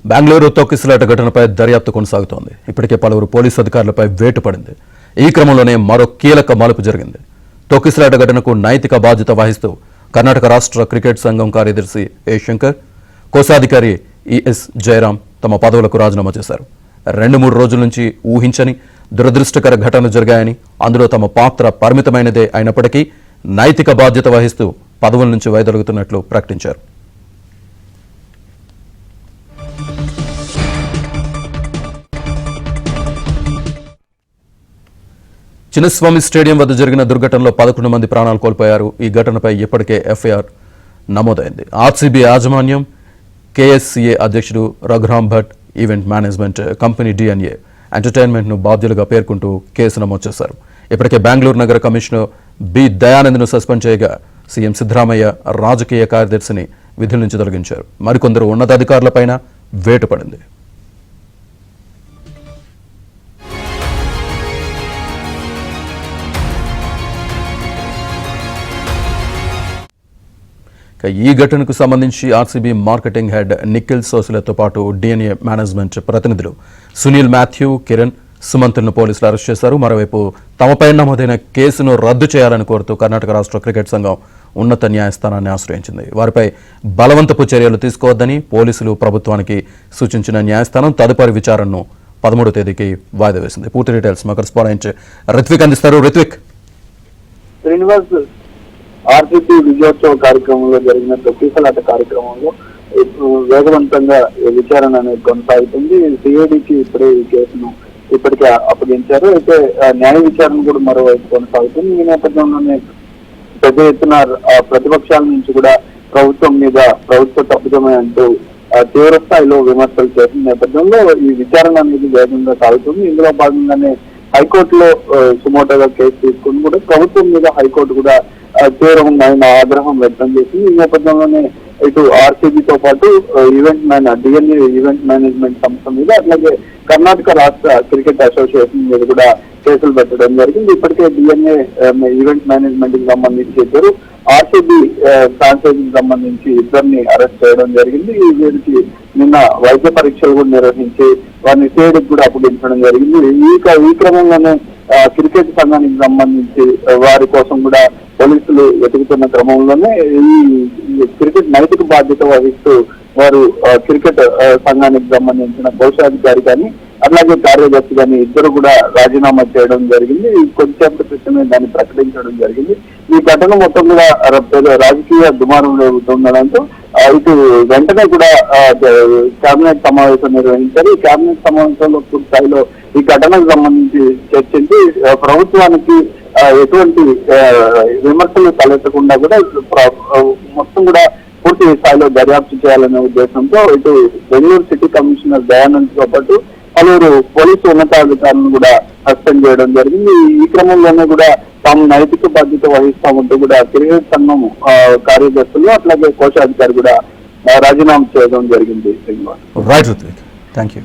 బెంగళూరు తొక్కిసలాట ఘటనపై దర్యాప్తు కొనసాగుతోంది. ఇప్పటికే పలువురు పోలీసు అధికారులపై వేటు పడింది. ఈ క్రమంలోనే మరో కీలక మలుపు జరిగింది. తొక్కిసలాట ఘటనకు నైతిక బాధ్యత వహిస్తూ కర్ణాటక రాష్ట్ర క్రికెట్ సంఘం కార్యదర్శి ఏ శంకర్, కోశాధికారి ఈఎస్ జయరాం తమ పదవులకు రాజీనామా చేశారు. 2-3 రోజుల నుంచి ఊహించని దురదృష్టకర ఘటనలు జరిగాయని, అందులో తమ పాత్ర పరిమితమైనదే అయినప్పటికీ నైతిక బాధ్యత వహిస్తూ పదవుల నుంచి వైదొలుగుతున్నట్లు ప్రకటించారు. చిన్నస్వామి స్టేడియం వద్ద జరిగిన దుర్ఘటనలో 11 మంది ప్రాణాలు కోల్పోయారు. ఈ ఘటనపై ఇప్పటికే ఎఫ్ఐఆర్ నమోదైంది. ఆర్సీబీ యాజమాన్యం, కేఎస్సీఏ అధ్యక్షుడు Raghuram Bhat, event management company DNA ఎంటర్టైన్మెంట్ను బాధ్యులుగా పేర్కొంటూ కేసు నమోదు చేశారు. ఇప్పటికే బెంగళూరు నగర కమిషనర్ బి దయానంద్ను సస్పెండ్ చేయగా సీఎం సిద్ధరామయ్య రాజకీయ కార్యదర్శిని విధుల నుంచి తొలగించారు. మరికొందరు ఉన్నతాధికారులపైన వేటు పడింది. ఈ ఘటనకు సంబంధించి ఆర్సీబీ మార్కెటింగ్ హెడ్ నిఖిల్ సోసలతో పాటు డిఎన్ఏ మేనేజ్మెంట్ ప్రతినిధులు సునీల్ మాథ్యూ, కిరణ్, సుమంత్ను పోలీసులు అరెస్ట్ చేశారు. మరోవైపు తమపై నమోదైన కేసును రద్దు చేయాలని కోరుతూ కర్ణాటక రాష్ట్ర క్రికెట్ సంఘం ఉన్నత న్యాయస్థానాన్ని ఆశ్రయించింది. వారిపై బలవంతపు చర్యలు తీసుకోవద్దని పోలీసులు ప్రభుత్వానికి సూచించిన న్యాయస్థానం తదుపరి విచారణను 13వ తేదీకి వాయిదా వేసింది. పూర్తి డీటెయిల్స్ మా కరెస్పాండెంట్ రిత్విక్ అందిస్తారు. రిత్విక్. శ్రీనివాస్, ఆర్సీబీ విజయోత్సవ కార్యక్రమంలో జరిగిన తొక్కిసలాట కార్యక్రమంలో వేగవంతంగా విచారణ అనేది కొనసాగుతుంది. సిఐడికి ఇప్పుడే ఈ కేసును ఇప్పటికే అప్పగించారు. అయితే న్యాయ విచారణ కూడా మరోవైపు కొనసాగుతుంది. ఈ నేపథ్యంలోనే పెద్ద ఎత్తున ప్రతిపక్షాల నుంచి కూడా ప్రభుత్వం మీద ప్రభుత్వ తప్పిదమే అంటూ తీవ్ర స్థాయిలో విమర్శలు చేసిన నేపథ్యంలో ఈ విచారణ అనేది వేగంగా సాగుతుంది. ఇందులో భాగంగానే హైకోర్టులో సుమోటోగా కేసు తీసుకుని కూడా ప్రభుత్వం మీద హైకోర్టు కూడా తీవ్రమైన ఆగ్రహం వ్యక్తం చేసింది. ఈ నేపథ్యంలోనే ఇటు ఆర్సీబీతో పాటు డిఎన్ఏ ఈవెంట్ మేనేజ్మెంట్ సంస్థ మీద, అట్లాగే కర్ణాటక రాష్ట్ర క్రికెట్ అసోసియేషన్ మీద కూడా కేసులు పెట్టడం జరిగింది. ఇప్పటికే డిఎన్ఏ ఈవెంట్ మేనేజ్మెంట్ కి సంబంధించి ఇద్దరు, ఆర్సీబీ ఫ్రాంచైజీకి సంబంధించి ఇద్దరిని అరెస్ట్ చేయడం జరిగింది. వీరికి నిన్న వైద్య పరీక్షలు కూడా నిర్వహించి వారిని సిఐడికి కూడా అప్పగించడం జరిగింది. ఈ క్రమంలోనే క్రికెట్ సంఘానికి సంబంధించి వారి కోసం కూడా పోలీసులు వెతుకుతున్న క్రమంలోనే ఈ క్రికెట్ నైతిక బాధ్యత వహిస్తూ వారు క్రికెట్ సంఘానికి సంబంధించిన కోశాధికారి కానీ అట్లాగే కార్యదర్శి కానీ ఇద్దరు కూడా రాజీనామా చేయడం జరిగింది. కొద్దిసేపటి క్రితమే దాన్ని ప్రకటించడం జరిగింది. ఈ ఘటన మొత్తం కూడా రాజకీయ దుమారం రేగుతుండడంతో ఇటు వెంటనే కూడా కేబినెట్ సమావేశం నిర్వహించారు. ఈ కేబినెట్ సమావేశంలో పూర్తి స్థాయిలో ఈ ఘటనకు సంబంధించి చర్చించి ప్రభుత్వానికి ఎటువంటి విమర్శలు తలెత్తకుండా కూడా మొత్తం కూడా పూర్తి స్థాయిలో దర్యాప్తు చేయాలనే ఉద్దేశంతో ఇటు బెంగళూరు సిటీ కమిషనర్ దయానంద్తో పాటు పలువురు పోలీసు ఉన్నతాధికారులను కూడా సస్పెండ్ చేయడం జరిగింది. ఈ క్రమంలోనే కూడా తాము నైతిక బాధ్యత వహిస్తామంటూ కూడా క్రికెట్ సంఘం కార్యదర్శులు అట్లాగే కోశాధికారి కూడా రాజీనామా చేయడం జరిగింది. Right Ritvik, thank you.